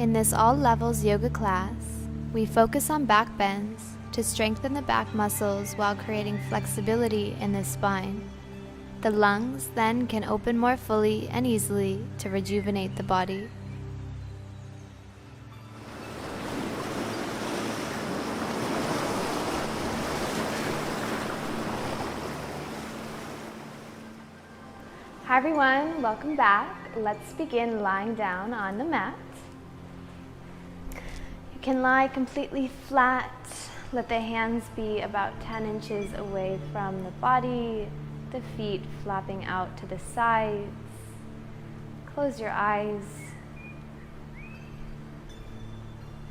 In this all levels yoga class, we focus on back bends to strengthen the back muscles while creating flexibility in the spine. The lungs then can open more fully and easily to rejuvenate the body. Hi everyone, welcome back. Let's begin lying down on the mat. You can lie completely flat. Let the hands be about 10 inches away from the body, the feet flapping out to the sides. Close your eyes.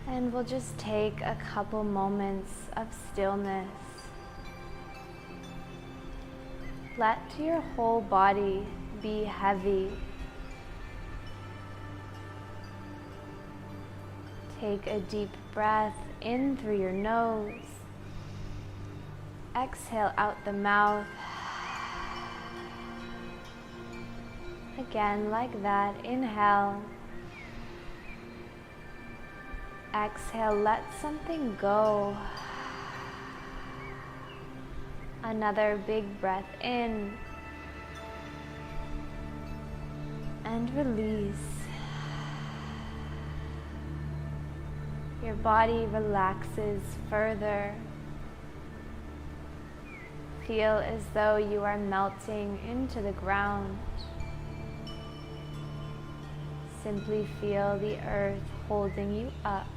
And we'll just take a couple moments of stillness. Let your whole body be heavy. Take a deep breath in through your nose. Exhale out the mouth. Again, like that. Inhale. Exhale, let something go. Another big breath in. And release. Your body relaxes further. Feel as though you are melting into the ground. Simply feel the earth holding you up.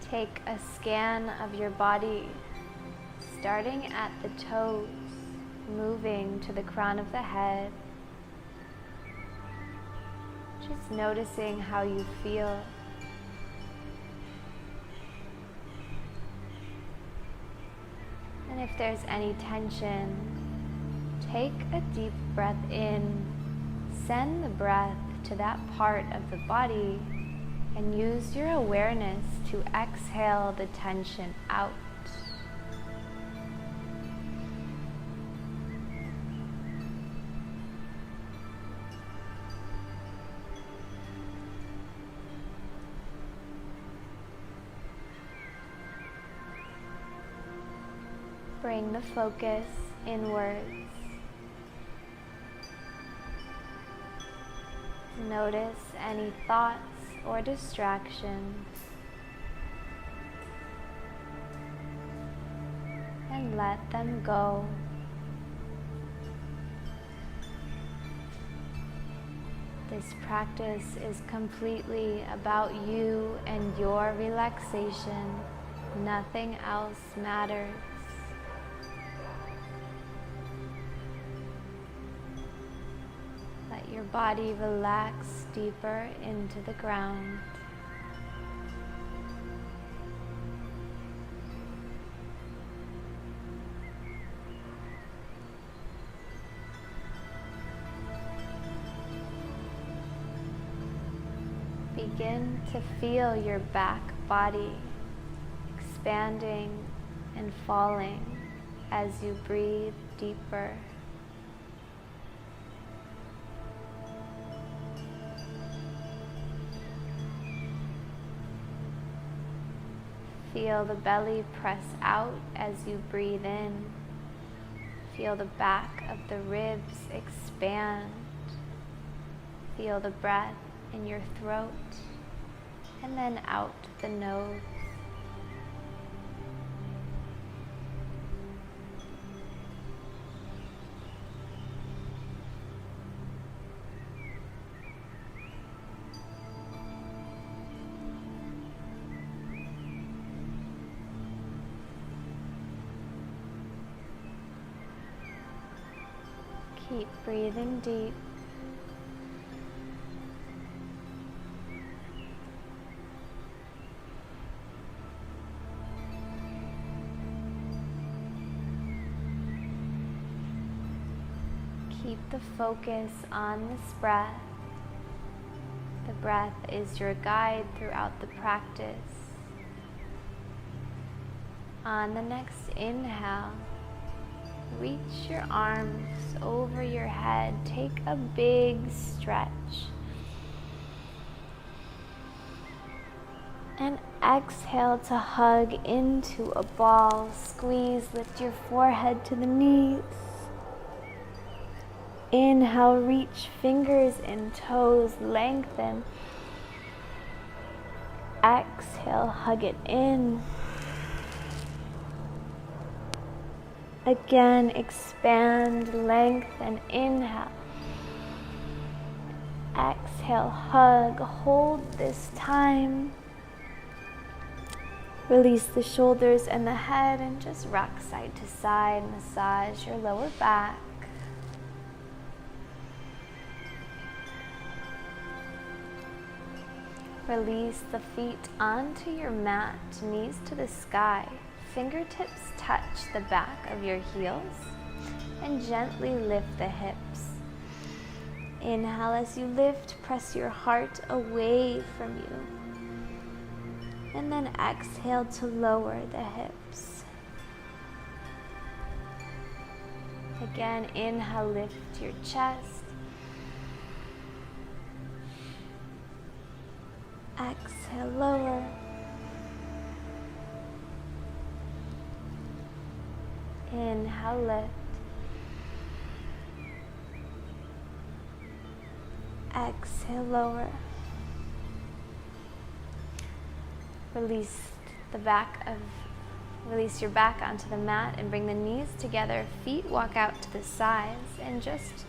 Take a scan of your body, starting at the toes, moving to the crown of the head. Just noticing how you feel. And if there's any tension, take a deep breath in. Send the breath to that part of the body and use your awareness to exhale the tension out. Bring the focus inwards. Notice any thoughts or distractions, and let them go. This practice is completely about you and your relaxation. Nothing else matters. Let your body relax deeper into the ground. Begin to feel your back body expanding and falling as you breathe deeper. Feel the belly press out as you breathe in. Feel the back of the ribs expand. Feel the breath in your throat and then out the nose. Keep breathing deep. Keep the focus on this breath. The breath is your guide throughout the practice. On the next inhale, reach your arms over your head. Take a big stretch. And exhale to hug into a ball. Squeeze, lift your forehead to the knees. Inhale, reach fingers and toes, lengthen. Exhale, hug it in. Again, expand, lengthen, inhale. Exhale, hug, hold this time. Release the shoulders and the head and just rock side to side, massage your lower back. Release the feet onto your mat, knees to the sky. Fingertips touch the back of your heels and gently lift the hips. Inhale as you lift, press your heart away from you. And then exhale to lower the hips. Again, inhale, lift your chest. Exhale, lower. Inhale, lift. Exhale, lower. Release your back onto the mat and bring the knees together. Feet walk out to the sides and just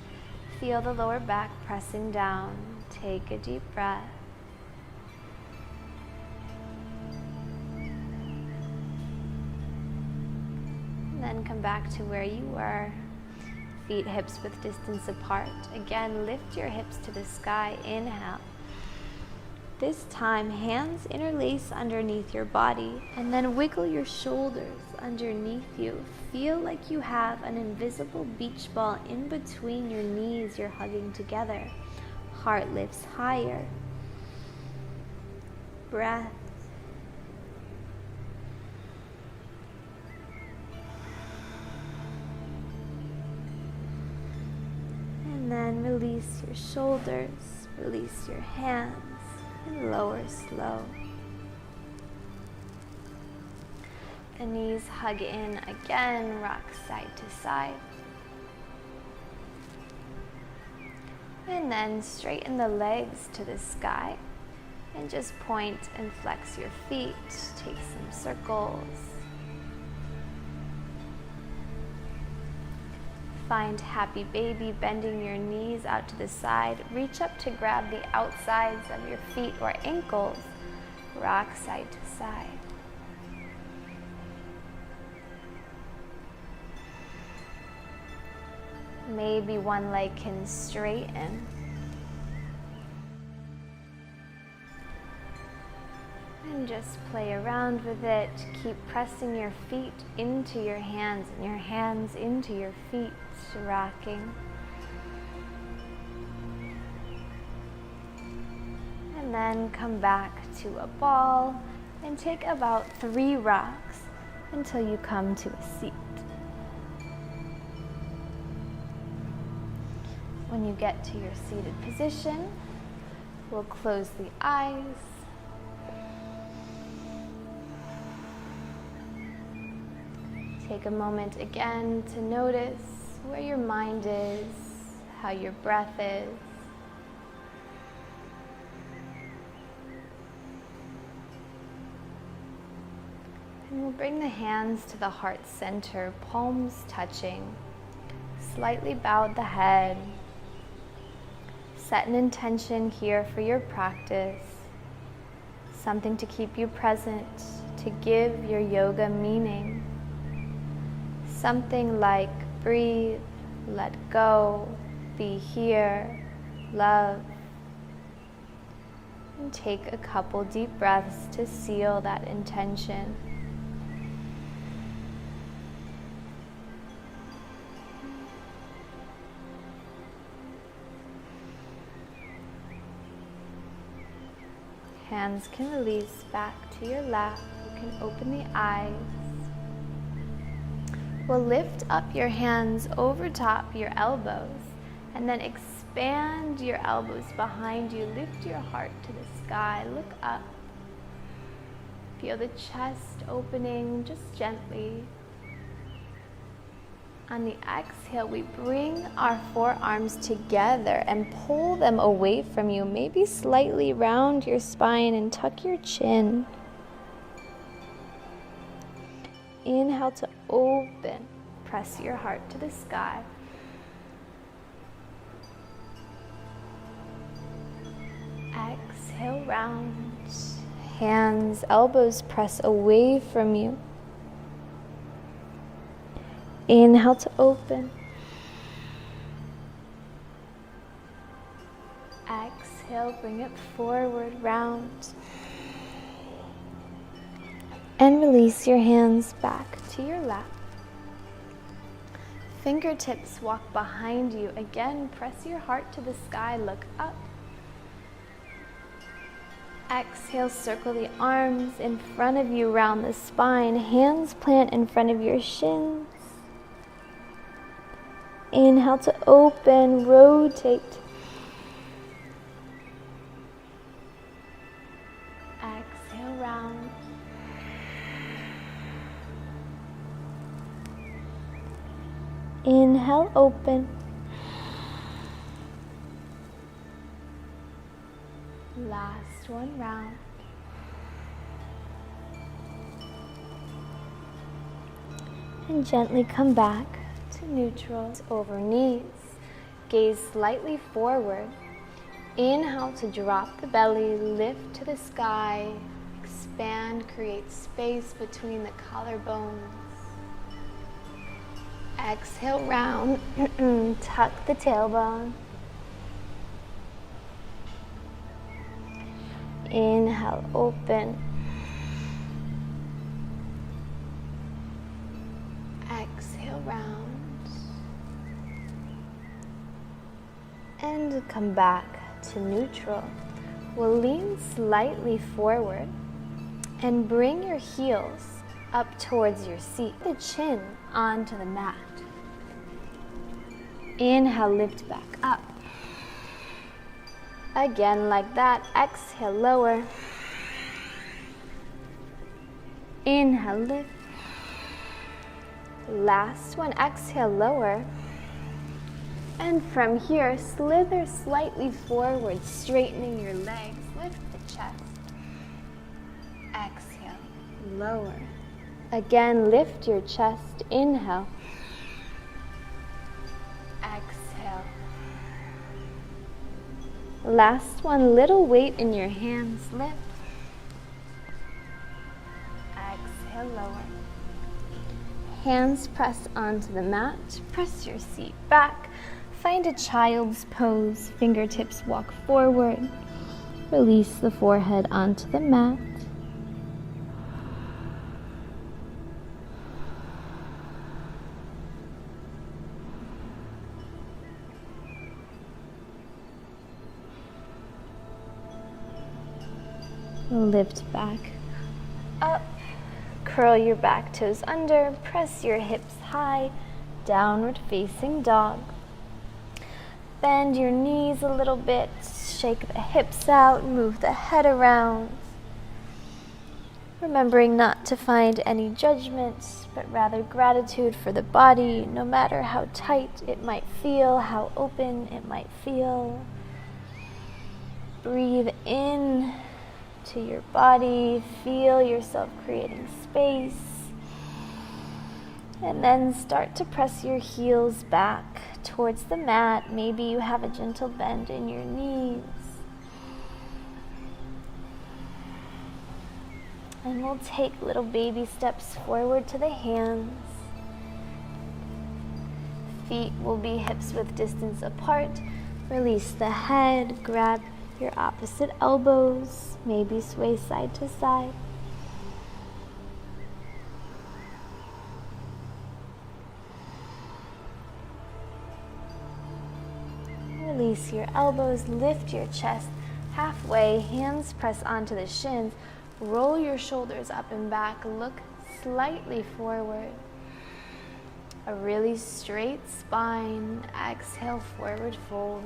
feel the lower back pressing down. Take a deep breath. And then come back to where you were. Feet hips width distance apart. Again, lift your hips to the sky. Inhale. This time, hands interlace underneath your body and then wiggle your shoulders underneath you. Feel like you have an invisible beach ball in between your knees you're hugging together. Heart lifts higher. Breath. And then release your shoulders, release your hands. And lower slow. The knees hug in again, rock side to side. And then straighten the legs to the sky and just point and flex your feet. Take some circles. Find happy baby, bending your knees out to the side. Reach up to grab the outsides of your feet or ankles. Rock side to side. Maybe one leg can straighten. And just play around with it. Keep pressing your feet into your hands and your hands into your feet, rocking. And then come back to a ball and take about 3 rocks until you come to a seat. When you get to your seated position, we'll close the eyes. Take a moment again to notice where your mind is, how your breath is. And we'll bring the hands to the heart center, palms touching. Slightly bow the head. Set an intention here for your practice. Something to keep you present, to give your yoga meaning. Something like breathe, let go, be here, love. And take a couple deep breaths to seal that intention. Hands can release back to your lap. You can open the eyes. We'll lift up your hands over top your elbows and then expand your elbows behind you. Lift your heart to the sky. Look up. Feel the chest opening just gently. On the exhale, we bring our forearms together and pull them away from you. Maybe slightly round your spine and tuck your chin. Inhale to open. Press your heart to the sky. Exhale, round. Hands, elbows press away from you. Inhale to open. Exhale, bring it forward, round. And release your hands back to your lap. Fingertips walk behind you. Again, press your heart to the sky, look up. Exhale, circle the arms in front of you, round the spine. Hands plant in front of your shins. Inhale to open, rotate. Exhale, round. Inhale, open. Last one, round. And gently come back to neutral. Over knees, gaze slightly forward. Inhale to drop the belly, lift to the sky, expand, create space between the collarbones. Exhale, round, tuck the tailbone. Inhale, open. Exhale, round. And come back to neutral. We'll lean slightly forward and bring your heels up towards your seat. The chin onto the mat. Inhale, lift back up. Again, like that. Exhale, lower. Inhale, lift. Last one, exhale, lower. And from here, slither slightly forward, straightening your legs. Lift the chest. Exhale, lower. Again, lift your chest. Inhale. Exhale. Last one, little weight in your hands. Lift. Exhale, lower. Hands press onto the mat. Press your seat back. Find a child's pose. Fingertips walk forward. Release the forehead onto the mat. Lift back up. Curl your back toes under. Press your hips high. Downward facing dog. Bend your knees a little bit. Shake the hips out. Move the head around. Remembering not to find any judgments, but rather gratitude for the body, no matter how tight it might feel, how open it might feel. Breathe in to your body. Feel yourself creating space. And then start to press your heels back towards the mat. Maybe you have a gentle bend in your knees. And we'll take little baby steps forward to the hands. Feet will be hips width distance apart. Release the head. Grab your opposite elbows. Maybe sway side to side. Release your elbows, lift your chest halfway, hands press onto the shins, roll your shoulders up and back, look slightly forward. A really straight spine. Exhale, forward fold.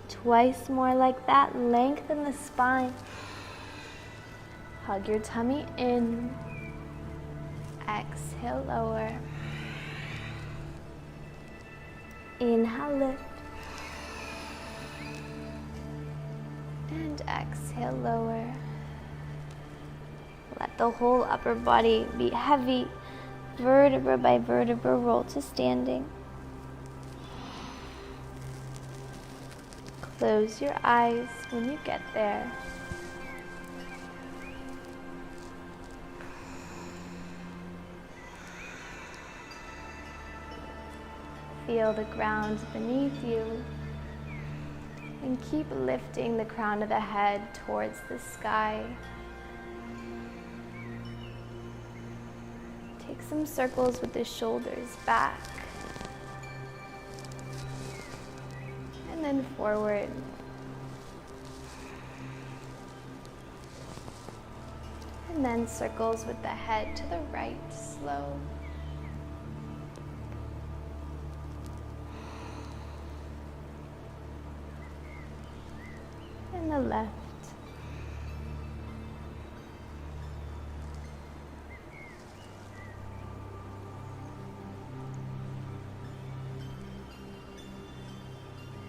Twice more like that. Lengthen the spine. Hug your tummy in. Exhale, lower. Inhale, lift. And exhale, lower. Let the whole upper body be heavy. Vertebra by vertebra, roll to standing. Close your eyes when you get there. Feel the ground beneath you. And keep lifting the crown of the head towards the sky. Take some circles with the shoulders back. And then forward. And then circles with the head to the right, slow. And the left.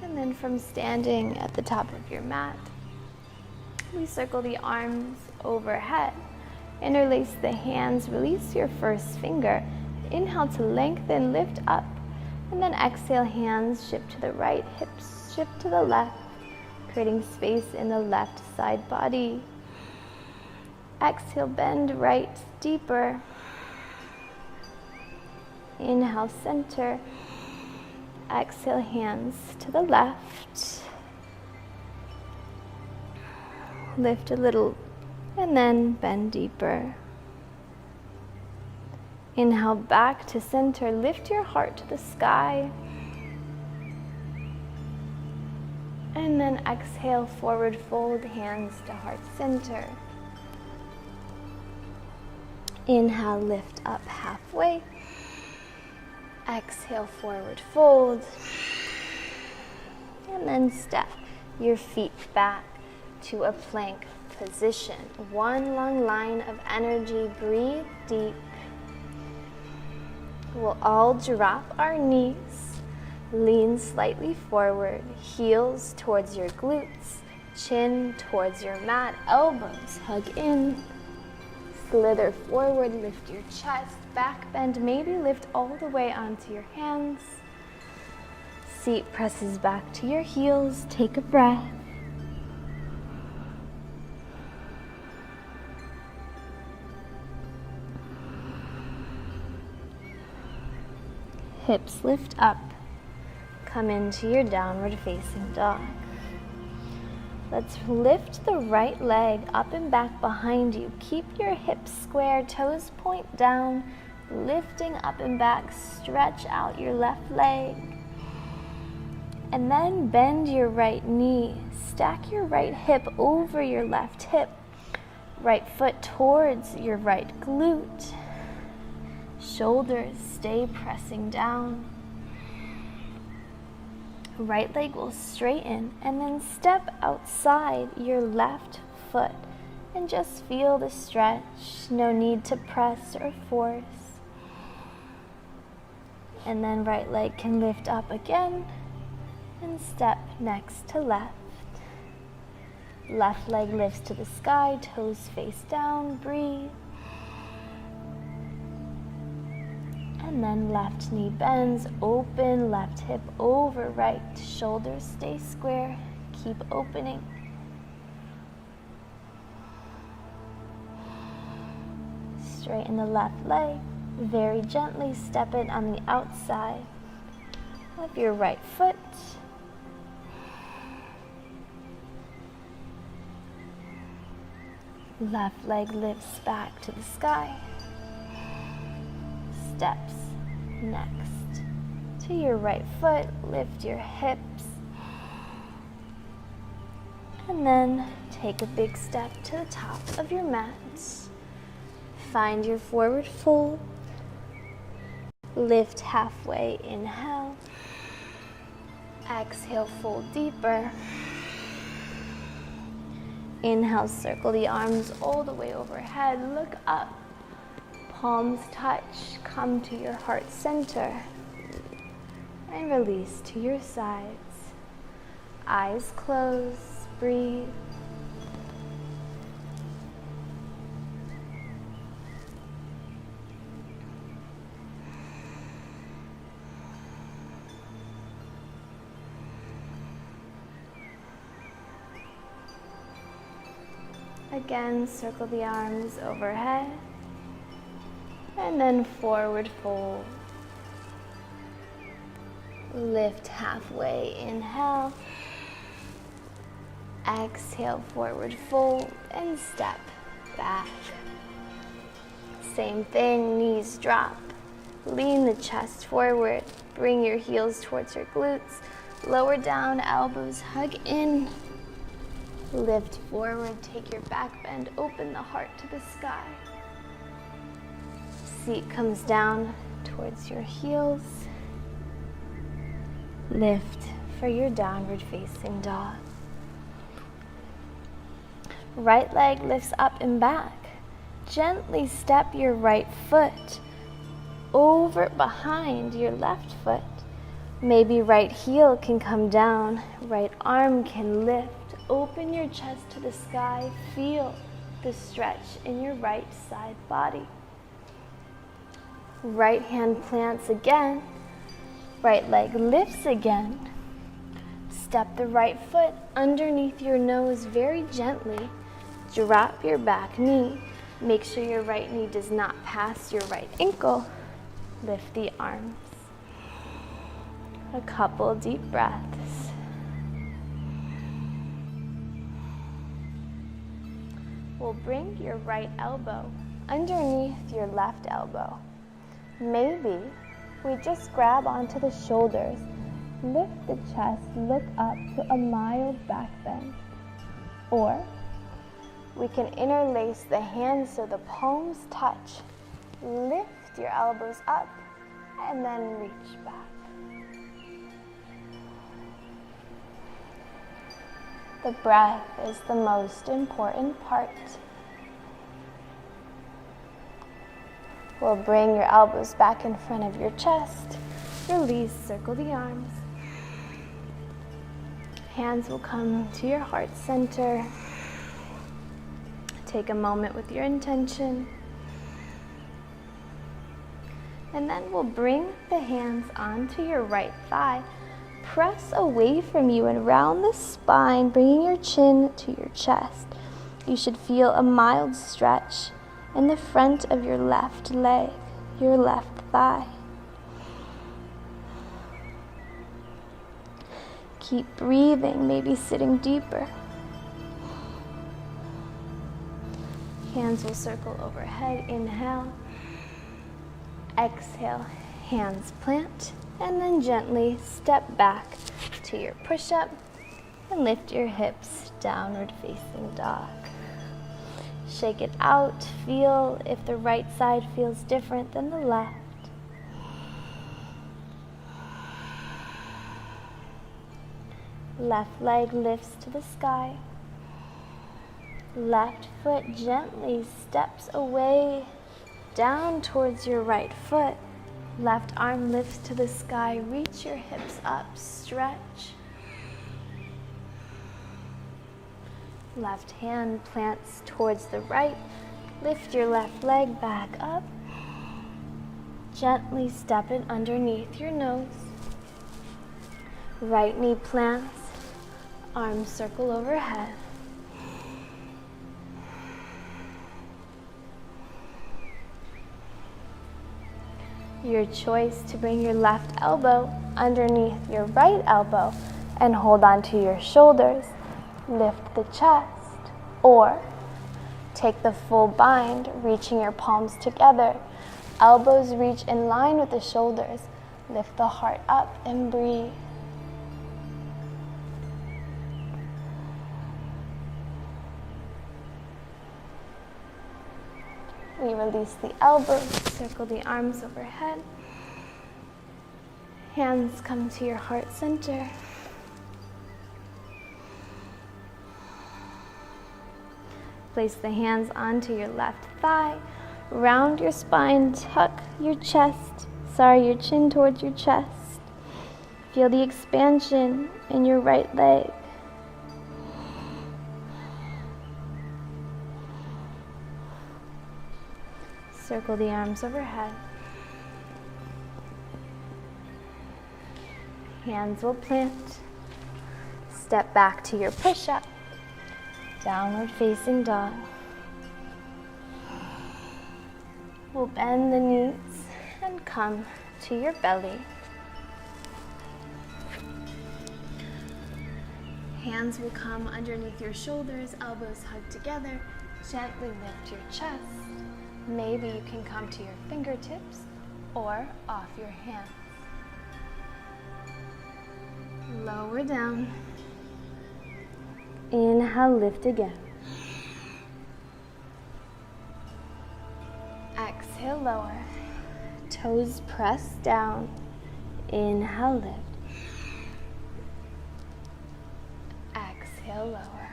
And then from standing at the top of your mat, we circle the arms overhead. Interlace the hands, release your first finger. Inhale to lengthen, lift up. And then exhale, hands shift to the right, hips shift to the left, creating space in the left side body. Exhale, bend right deeper. Inhale, center. Exhale, hands to the left. Lift a little and then bend deeper. Inhale, back to center. Lift your heart to the sky. And then exhale, forward fold, hands to heart center. Inhale, lift up halfway. Exhale, forward fold. And then step your feet back to a plank position. One long line of energy. Breathe deep. We'll all drop our knees. Lean slightly forward. Heels towards your glutes. Chin towards your mat. Elbows hug in. Slither forward. Lift your chest. Back bend. Maybe lift all the way onto your hands. Seat presses back to your heels. Take a breath. Hips lift up. Come into your downward facing dog. Let's lift the right leg up and back behind you. Keep your hips square, toes point down, lifting up and back. Stretch out your left leg. And then bend your right knee. Stack your right hip over your left hip. Right foot towards your right glute. Shoulders stay pressing down. Right leg will straighten and then step outside your left foot and just feel the stretch. No need to press or force. And then right leg can lift up again and step next to left. Left leg lifts to the sky, toes face down, breathe. And then left knee bends, open, left hip over right, shoulders stay square, keep opening. Straighten the left leg, very gently step it on the outside of your right foot. Left leg lifts back to the sky. Steps next to your right foot. Lift your hips. And then take a big step to the top of your mat. Find your forward fold. Lift halfway, inhale. Exhale, fold deeper. Inhale, circle the arms all the way overhead. Look up. Palms touch. Come to your heart center. And release to your sides. Eyes closed. Breathe. Again, circle the arms overhead, and then forward fold. Lift halfway, inhale. Exhale, forward fold, and step back. Same thing, knees drop. Lean the chest forward. Bring your heels towards your glutes. Lower down, elbows hug in. Lift forward, take your back bend, open the heart to the sky. Seat comes down towards your heels. Lift for your downward facing dog. Right leg lifts up and back. Gently step your right foot over behind your left foot. Maybe right heel can come down, right arm can lift. Open your chest to the sky. Feel the stretch in your right side body. Right hand plants again. Right leg lifts again. Step the right foot underneath your nose very gently. Drop your back knee. Make sure your right knee does not pass your right ankle. Lift the arms. A couple deep breaths. We'll bring your right elbow underneath your left elbow. Maybe we just grab onto the shoulders, lift the chest, look up to a mild back bend. Or we can interlace the hands so the palms touch. Lift your elbows up and then reach back. The breath is the most important part. We'll bring your elbows back in front of your chest. Release, circle the arms. Hands will come to your heart center. Take a moment with your intention. And then we'll bring the hands onto your right thigh. Press away from you and round the spine, bringing your chin to your chest. You should feel a mild stretch in the front of your left leg, your left thigh. Keep breathing, maybe sitting deeper. Hands will circle overhead. Inhale. Exhale, hands plant. And then gently step back to your push-up and lift your hips, downward facing dog. Shake it out. Feel if the right side feels different than the left. Left leg lifts to the sky. Left foot gently steps away down towards your right foot. Left arm lifts to the sky. Reach your hips up. Stretch. Left hand plants towards the right. Lift your left leg back up. Gently step it underneath your nose. Right knee plants. Arms circle overhead. Your choice to bring your left elbow underneath your right elbow and hold on to your shoulders. Lift the chest, or take the full bind, reaching your palms together. Elbows reach in line with the shoulders. Lift the heart up and breathe. We release the elbows, circle the arms overhead. Hands come to your heart center. Place the hands onto your left thigh. Round your spine, tuck your chin towards your chest. Feel the expansion in your right leg. Circle the arms overhead. Hands will plant. Step back to your push-up. Downward facing dog. We'll bend the knees and come to your belly. Hands will come underneath your shoulders, elbows hug together. Gently lift your chest. Maybe you can come to your fingertips or off your hands. Lower down. Inhale, lift again. Exhale, lower. Toes press down. Inhale, lift. Exhale, lower.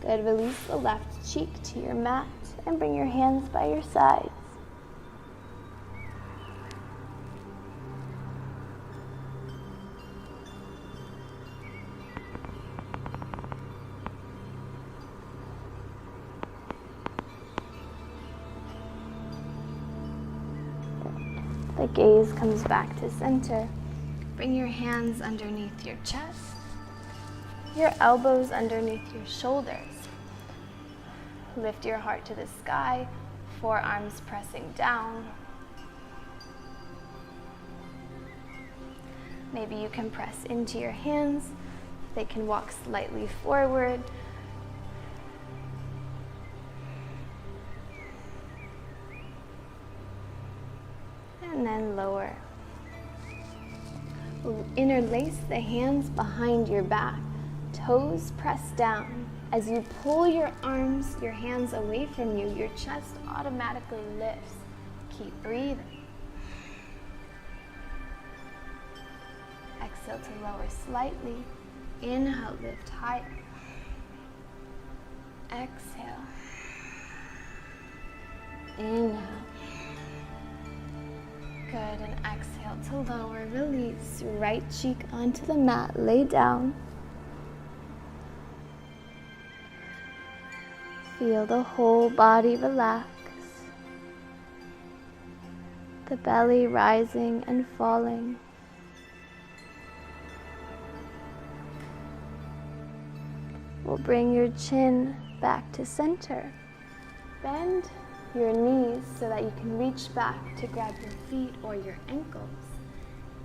Good, release the left cheek to your mat and bring your hands by your sides. The gaze comes back to center. Bring your hands underneath your chest, your elbows underneath your shoulders. Lift your heart to the sky, forearms pressing down. Maybe you can press into your hands. They can walk slightly forward. And then lower. Interlace the hands behind your back. Toes press down. As you pull your arms, your hands away from you, your chest automatically lifts. Keep breathing. Exhale to lower slightly. Inhale, lift higher. Exhale. Inhale. Good, and exhale to lower, release. Right cheek onto the mat, lay down. Feel the whole body relax. The belly rising and falling. We'll bring your chin back to center. Bend your knees so that you can reach back to grab your feet or your ankles.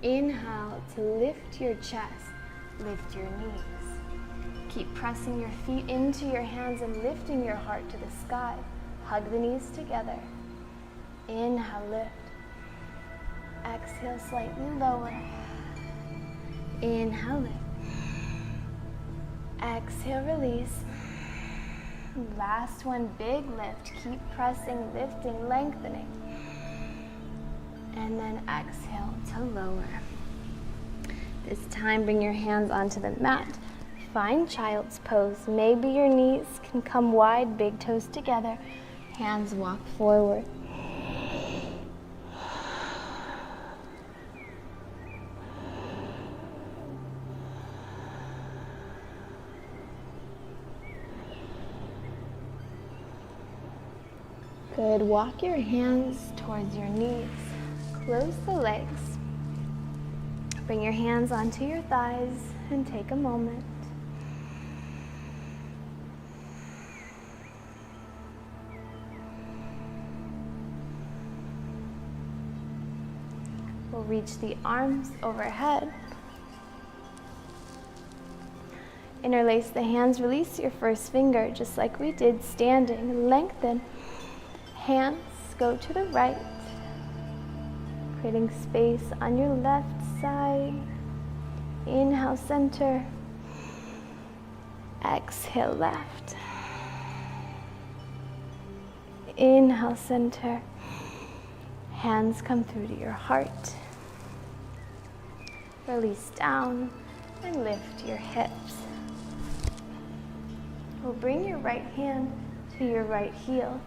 Inhale to lift your chest, lift your knees. Keep pressing your feet into your hands and lifting your heart to the sky. Hug the knees together. Inhale, lift. Exhale, slightly lower. Inhale, lift. Exhale, release. Last one, big lift. Keep pressing, lifting, lengthening. And then exhale to lower. This time, bring your hands onto the mat. Find child's pose. Maybe your knees can come wide, big toes together. Hands walk forward. Good. Walk your hands towards your knees. Close the legs. Bring your hands onto your thighs and take a moment. We'll reach the arms overhead. Interlace the hands, release your first finger just like we did standing. Lengthen. Hands go to the right, creating space on your left side. Inhale, center. Exhale, left. Inhale, center. Hands come through to your heart. Release down and lift your hips. We'll bring your right hand to your right heel.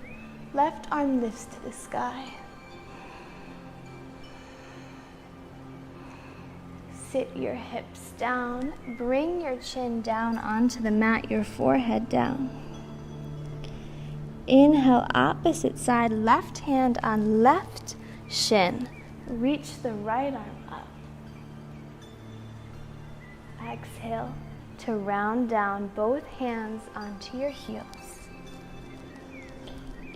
Left arm lifts to the sky. Sit your hips down. Bring your chin down onto the mat, your forehead down. Inhale, opposite side, left hand on left shin. Reach the right arm up. Exhale to round down, both hands onto your heels.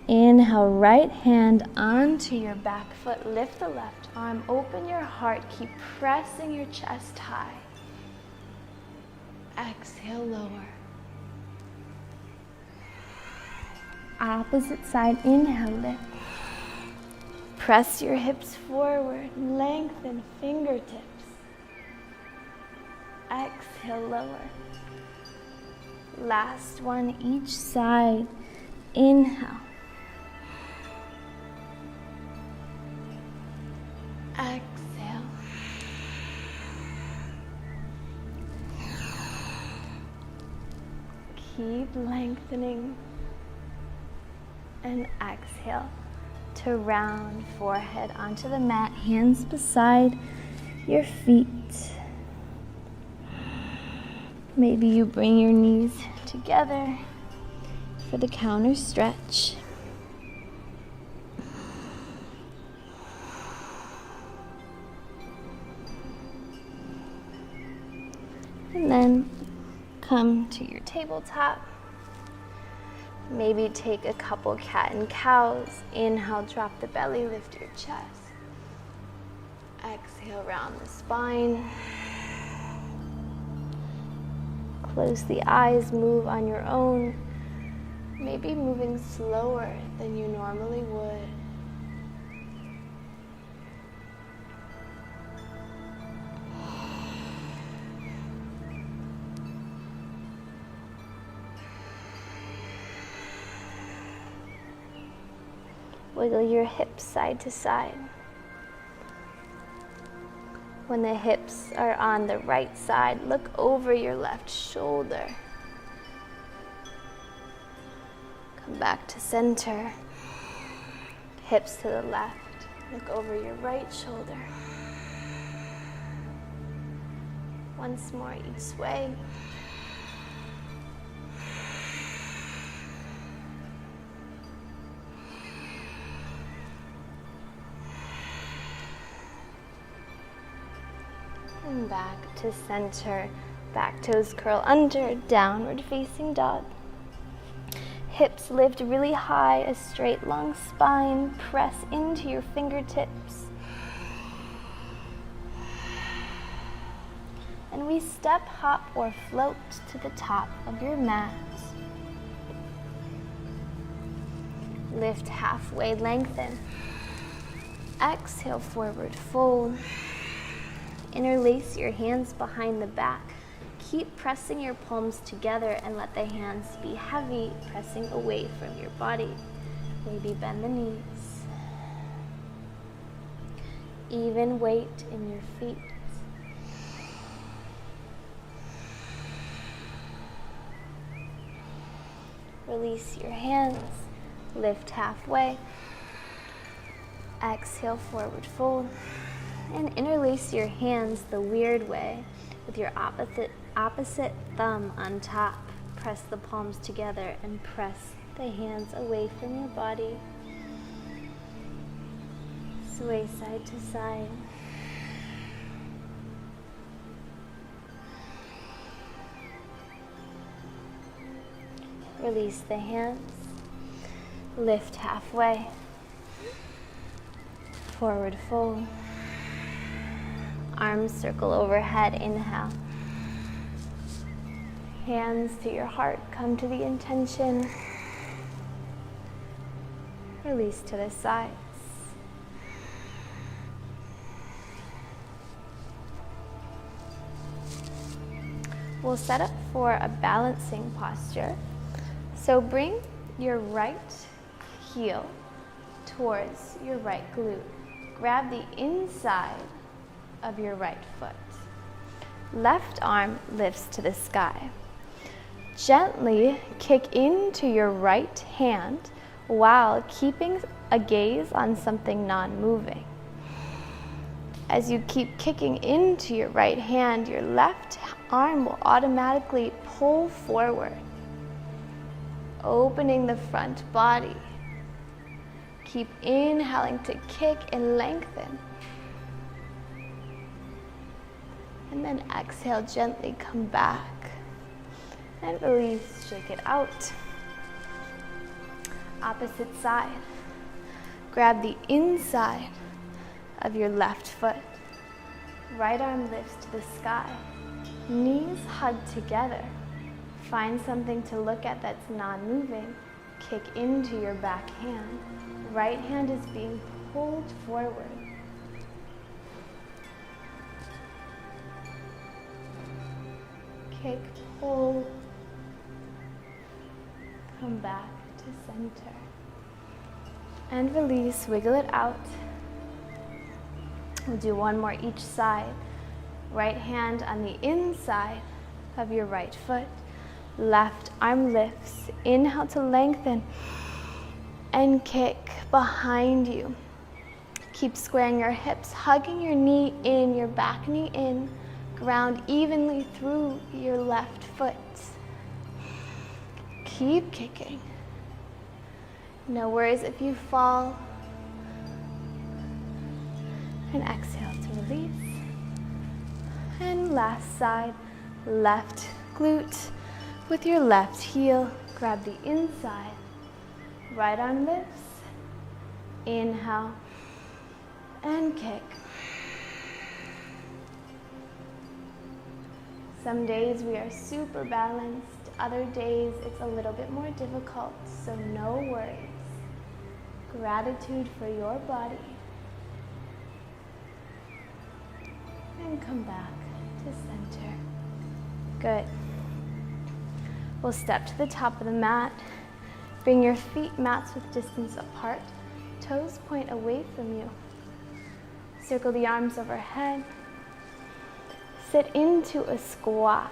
Inhale, right hand onto your back foot. Lift the left arm, open your heart, keep pressing your chest high. Exhale, lower. Opposite side, inhale, lift. Press your hips forward, lengthen fingertips. Exhale, lower. Last one, each side. Inhale. Exhale. Keep lengthening. And exhale to round forehead onto the mat, hands beside your feet. Maybe you bring your knees together for the counter stretch. And then come to your tabletop. Maybe take a couple cat and cows. Inhale, drop the belly, lift your chest. Exhale, round the spine. Close the eyes, move on your own. Maybe moving slower than you normally would. Wiggle your hips side to side. When the hips are on the right side, look over your left shoulder. Come back to center. Hips to the left. Look over your right shoulder. Once more each way. And back to center. Back toes curl under, downward facing dog. Hips lift really high, a straight long spine. Press into your fingertips. And we step, hop, or float to the top of your mat. Lift halfway, lengthen. Exhale, forward fold. Interlace your hands behind the back. Keep pressing your palms together and let the hands be heavy, pressing away from your body. Maybe bend the knees. Even weight in your feet. Release your hands. Lift halfway. Exhale, forward fold. And interlace your hands the weird way with your opposite thumb on top. Press the palms together and press the hands away from your body. Sway side to side. Release the hands. Lift halfway. Forward fold. Arms circle overhead, inhale. Hands to your heart, come to the intention. Release to the sides. We'll set up for a balancing posture. So bring your right heel towards your right glute. Grab the inside of your right foot. Left arm lifts to the sky. Gently kick into your right hand while keeping a gaze on something non-moving. As you keep kicking into your right hand, your left arm will automatically pull forward, opening the front body. Keep inhaling to kick and lengthen. And then exhale, gently come back. And release, shake it out. Opposite side. Grab the inside of your left foot. Right arm lifts to the sky. Knees hug together. Find something to look at that's non-moving. Kick into your back hand. Right hand is being pulled forward. Kick, pull. Come back to center. And release, wiggle it out. We'll do one more each side. Right hand on the inside of your right foot. Left arm lifts. Inhale to lengthen. And kick behind you. Keep squaring your hips, hugging your knee in, your back knee in. Ground evenly through your left foot. Keep kicking. No worries if you fall. And exhale to release. And last side, left glute with your left heel. Grab the inside. Right arm lifts. Inhale and kick. Some days we are super balanced. Other days it's a little bit more difficult, so no worries. Gratitude for your body. And come back to center. Good. We'll step to the top of the mat. Bring your feet mats with distance apart. Toes point away from you. Circle the arms overhead. Sit into a squat.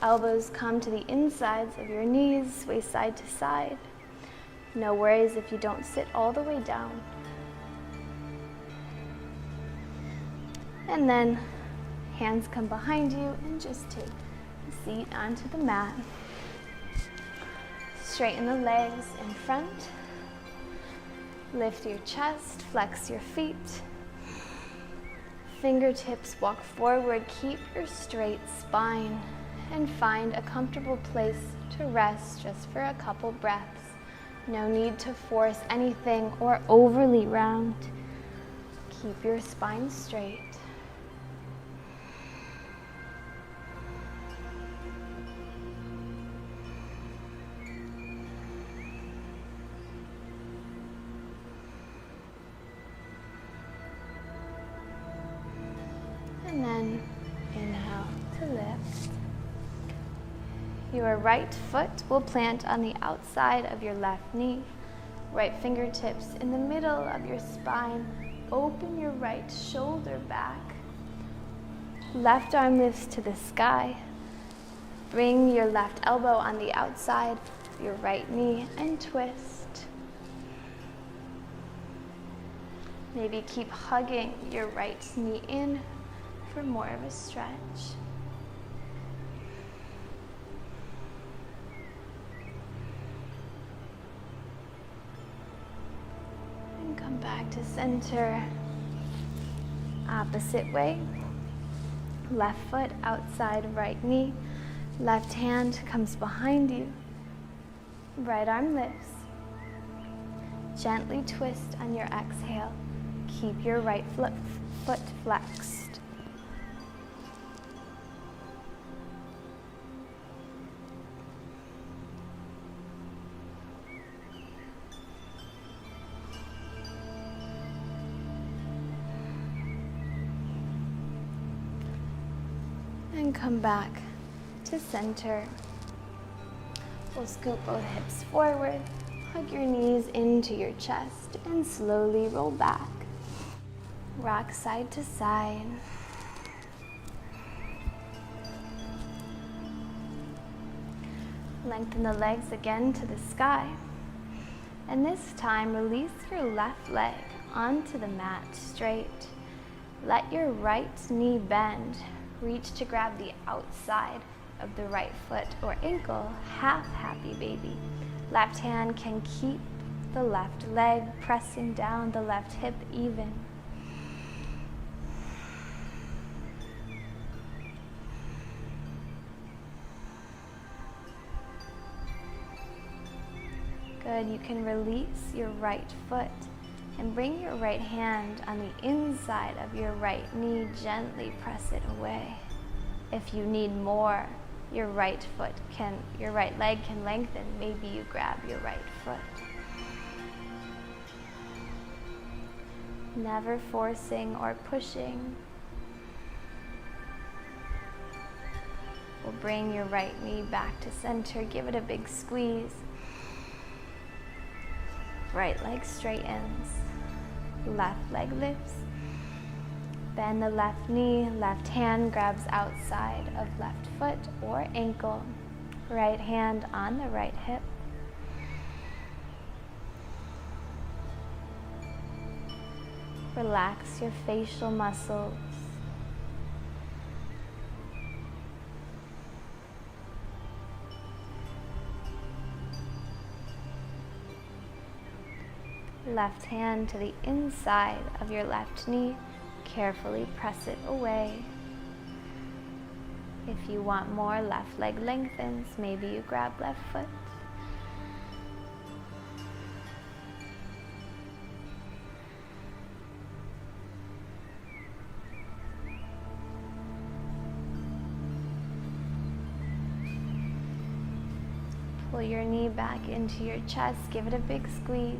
Elbows come to the insides of your knees, sway side to side. No worries if you don't sit all the way down. And then hands come behind you and just take a seat onto the mat. Straighten the legs in front. Lift your chest, flex your feet. Fingertips walk forward, keep your straight spine, and find a comfortable place to rest just for a couple breaths. No need to force anything or overly round. Keep your spine straight. And then inhale to lift. Your right foot will plant on the outside of your left knee. Right fingertips in the middle of your spine. Open your right shoulder back. Left arm lifts to the sky. Bring your left elbow on the outside of your right knee and twist. Maybe keep hugging your right knee in for more of a stretch. And come back to center. Opposite way. Left foot outside right knee. Left hand comes behind you. Right arm lifts. Gently twist on your exhale. Keep your right foot flexed. And come back to center. We'll scoop both hips forward, hug your knees into your chest, and slowly roll back. Rock side to side. Lengthen the legs again to the sky. And this time, release your left leg onto the mat straight. Let your right knee bend. Reach to grab the outside of the right foot or ankle, half happy baby. Left hand can keep the left leg pressing down the left hip even. Good, you can release your right foot and bring your right hand on the inside of your right knee, gently press it away. If you need more, your right leg can lengthen. Maybe you grab your right foot. Never forcing or pushing. We'll bring your right knee back to center. Give it a big squeeze. Right leg straightens. Left leg lifts. Bend the left knee. Left hand grabs outside of left foot or ankle. Right hand on the right hip. Relax your facial muscles. Left hand to the inside of your left knee. Carefully press it away. If you want more, left leg lengthens. Maybe you grab left foot. Pull your knee back into your chest. Give it a big squeeze.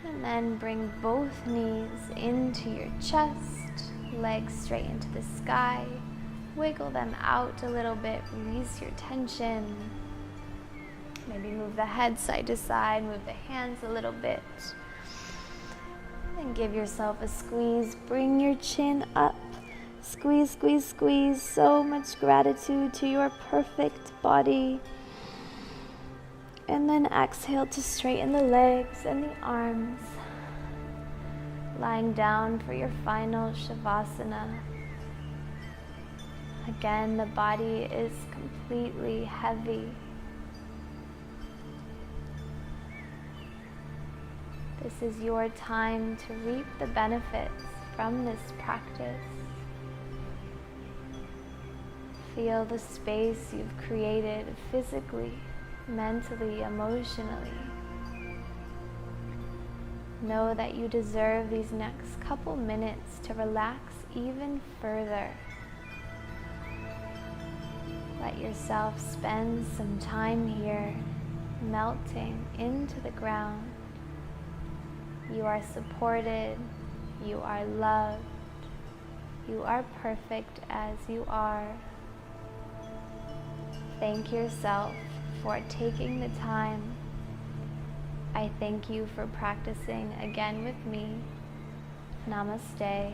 And then bring both knees into your chest, legs straight into the sky. Wiggle them out a little bit, release your tension. Maybe move the head side to side, move the hands a little bit. And give yourself a squeeze, bring your chin up. Squeeze, squeeze, squeeze. So much gratitude to your perfect body. And then exhale to straighten the legs and the arms. Lying down for your final Shavasana. Again, the body is completely heavy. This is your time to reap the benefits from this practice. Feel the space you've created physically, mentally, emotionally. Know that you deserve these next couple minutes to relax even further. Let yourself spend some time here, melting into the ground. You are supported, you are loved, you are perfect as you are. Thank yourself for taking the time. I thank you for practicing again with me. Namaste.